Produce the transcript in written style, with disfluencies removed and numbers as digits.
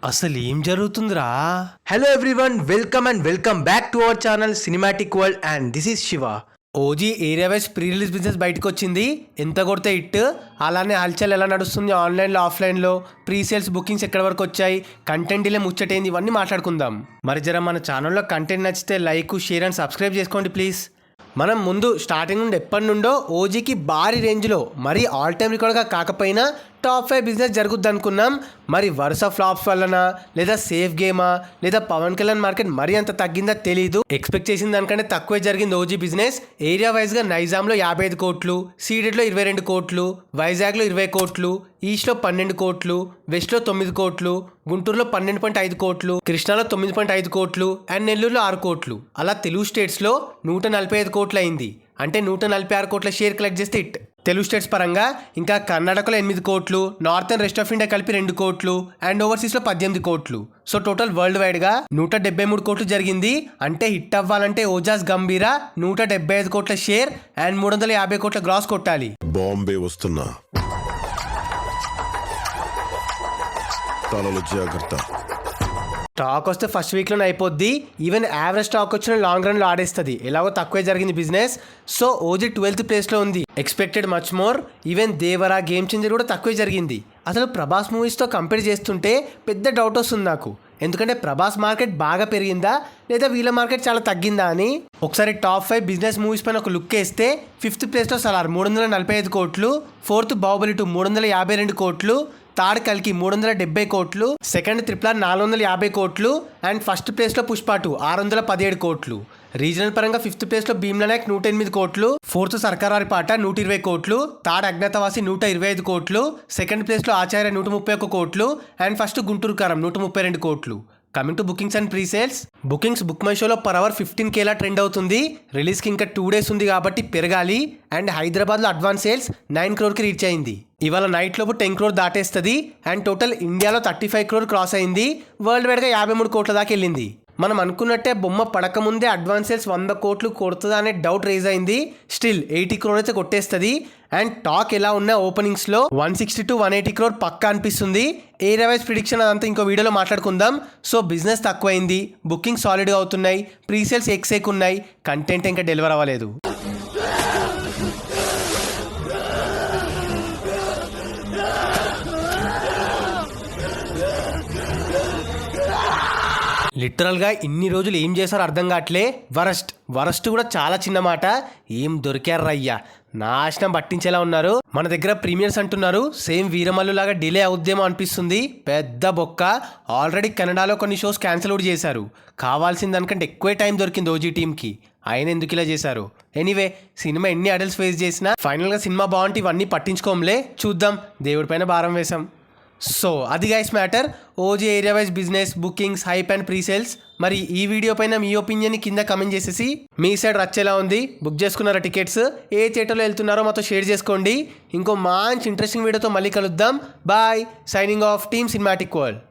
అసలు ఏం జరుగుతుందిరా? Hello everyone, welcome back to our channel cinematic world and this is Shiva. OG area wise pre release business బయటకు వచ్చింది. ఎంత కొడితే హిట్, అలానే హల్చల్ ఎలా నడుస్తుంది ఆన్లైన్లో ఆఫ్లైన్లో, ప్రీ సేల్స్ బుకింగ్స్ ఎక్కడి వరకు వచ్చాయి, కంటెంట్ ఇలా ముచ్చటైంది, ఇవన్నీ మాట్లాడుకుందాం. మరి జర మన ఛానల్లో కంటెంట్ నచ్చితే లైక్, షేర్ అండ్ సబ్స్క్రైబ్ చేసుకోండి ప్లీజ్. మనం ముందు స్టార్టింగ్ నుండి ఎప్పటి నుండో ఓజీకి భారీ రేంజ్లో మరీ ఆల్ టైమ్ రికార్డ్గా కాకపోయినా టాప్ 5 బిజినెస్ జరుగుద్ది అనుకున్నాం. మరి వరుస ఫ్లాప్స్ వలన, లేదా సేఫ్ గేమా, లేదా పవన్ కళ్యాణ్ మార్కెట్ మరీ అంత తగ్గిందా తెలీదు. ఎక్స్పెక్ట్ చేసిన దానికంటే తక్కువే జరిగింది ఓజీ బిజినెస్. ఏరియా వైజ్గా నైజాంలో 55 కోట్లు, సీడెడ్లో 22 కోట్లు, వైజాగ్లో 20 కోట్లు, ఈస్ట్లో 12 కోట్లు, వెస్ట్లో 9 కోట్లు, గుంటూరులో 12.5 కోట్లు, కృష్ణాలో 9.5 కోట్లు అండ్ నెల్లూరులో 6 కోట్లు. అలా తెలుగు స్టేట్స్లో 145 కోట్లు అయింది. అంటే 146 కోట్ల షేర్ కలెక్ట్ చేస్తే ఇట్ తెలుగు స్టేట్స్ పరంగా. ఇంకా కర్ణాటకలో 8 కోట్లు, north and rest of India కలిపి 2 కోట్లు అండ్ ఓవర్సీస్లో 18 కోట్లు. సో టోటల్ వరల్డ్ వైడ్గా 173 కోట్లు జరిగింది. అంటే హిట్ అవ్వాలంటే ఓజాస్ గంభీర 175 కోట్ల షేర్ అండ్ 350 కోట్ల గ్రాస్ కొట్టాలి. బాంబే వస్తున్నా, తలలో జాగ్రత్త. స్టాక్ వస్తే ఫస్ట్ వీక్లోనే అయిపోద్ది. ఈవెన్ యావరేజ్ స్టాక్ వచ్చిన లాంగ్ రన్లో ఆడేస్తుంది. ఎలాగో తక్కువే జరిగింది బిజినెస్. సో ఓజీ 12th ప్లేస్లో ఉంది. Expected much more. Even Devara, game changer కూడా తక్కువే జరిగింది. అసలు ప్రభాస్ మూవీస్తో కంపేర్ చేస్తుంటే పెద్ద డౌట్ వస్తుంది నాకు. ఎందుకంటే ప్రభాస్ మార్కెట్ బాగా పెరిగిందా లేదా వీళ్ళ మార్కెట్ చాలా తగ్గిందా అని. ఒకసారి టాప్ 5 బిజినెస్ మూవీస్ పైన ఒక లుక్ వేస్తే 5th ప్లేస్లో సలార్ 345 కోట్లు, 4th బాహుబలి 2 352 కోట్లు, థర్డ్ కల్కి 370 కోట్లు, సెకండ్ RRR 450 కోట్లు అండ్ ఫస్ట్ ప్లేస్లో పుష్ప 2 617 కోట్లు. రీజనల్ పరంగా 5th ప్లేస్లో భీమ్లా నాయక్ 108 కోట్లు, 4th సర్కార్ పాట 120 కోట్లు, థర్డ్ అజ్ఞాతవాసి 125 కోట్లు, సెకండ్ ప్లేస్లో ఆచార్య 131 కోట్లు అండ్ ఫస్ట్ గుంటూరు కారం 132 కోట్లు. Coming to bookings and pre sales. Bookings book my షోలో పర్ అవర్ 15K ట్రెండ్ అవుతుంది. రిలీజ్కి ఇంకా 2 days ఉంది కాబట్టి పెరగాలి. అండ్ హైదరాబాద్లో అడ్వాన్స్ సేల్స్ 9 crore రీచ్ అయింది. ఇవాళ నైట్ లోపు 10 crore దాటేస్తుంది. అండ్ టోటల్ ఇండియాలో 35 crore క్రాస్ అయింది. వరల్డ్ వైడ్గా 53 కోట్ల దాకా వెళ్ళింది. మనం అనుకున్నట్టే బొమ్మ పడకముందే అడ్వాన్స్ సేల్స్ 100 కోట్లు కొడుతుందా అనే డౌట్ రేజ్ అయింది. స్టిల్ 80 crore అయితే కొట్టేస్తుంది. అండ్ టాక్ ఎలా ఉన్నా ఓపెనింగ్స్లో 160 to 180 crore పక్కా అనిపిస్తుంది. ఏరియా వైజ్ ప్రిడిక్షన్ అదంతా ఇంకో వీడియోలో మాట్లాడుకుందాం. సో బిజినెస్ తక్కువైంది, బుకింగ్ సాలిడ్గా అవుతున్నాయి, ప్రీ సేల్స్ ఎక్సేక్ ఉన్నాయి, కంటెంట్ ఇంకా డెలివర్ అవ్వలేదు. లిటరల్గా ఇన్ని రోజులు ఏం చేశారో అర్థం కావట్లే. వరస్ట్ కూడా చాలా చిన్న మాట. ఏం దొరికారయ్యా, నాశనం పట్టించేలా ఉన్నారు. మన దగ్గర ప్రీమియర్స్ అంటున్నారు, సేమ్ వీరమల్లు లాగా డిలే అవుద్దేమో అనిపిస్తుంది. పెద్ద బొక్క. ఆల్రెడీ కెనడాలో కొన్ని షోస్ క్యాన్సిల్ కూడా చేశారు. కావాల్సిన దానికంటే ఎక్కువే టైం దొరికింది ఓజీ టీమ్కి. ఆయన ఎందుకు ఇలా చేశారు? ఎనీవే, సినిమా ఎన్ని అడల్ట్స్ ఫేస్ చేసినా ఫైనల్గా సినిమా బాగుంటే ఇవన్నీ పట్టించుకోంలే. చూద్దాం, దేవుడి పైన భారం వేసాం. సో అది guys matter. OG area wise business, bookings, hype and pre sales. మరి ఈ వీడియో పైన మీ ఒపీనియన్ కింద కమెంట్ చేసేసి మీ సైడ్ రచ్చేలా ఉంది, బుక్ చేసుకున్నారా టికెట్స్, ఏ థియేటర్లో వెళ్తున్నారో మాతో షేర్ చేసుకోండి. ఇంకో మంచి ఇంట్రెస్టింగ్ వీడియోతో మళ్ళీ కలుద్దాం. Bye, signing off team cinematic world.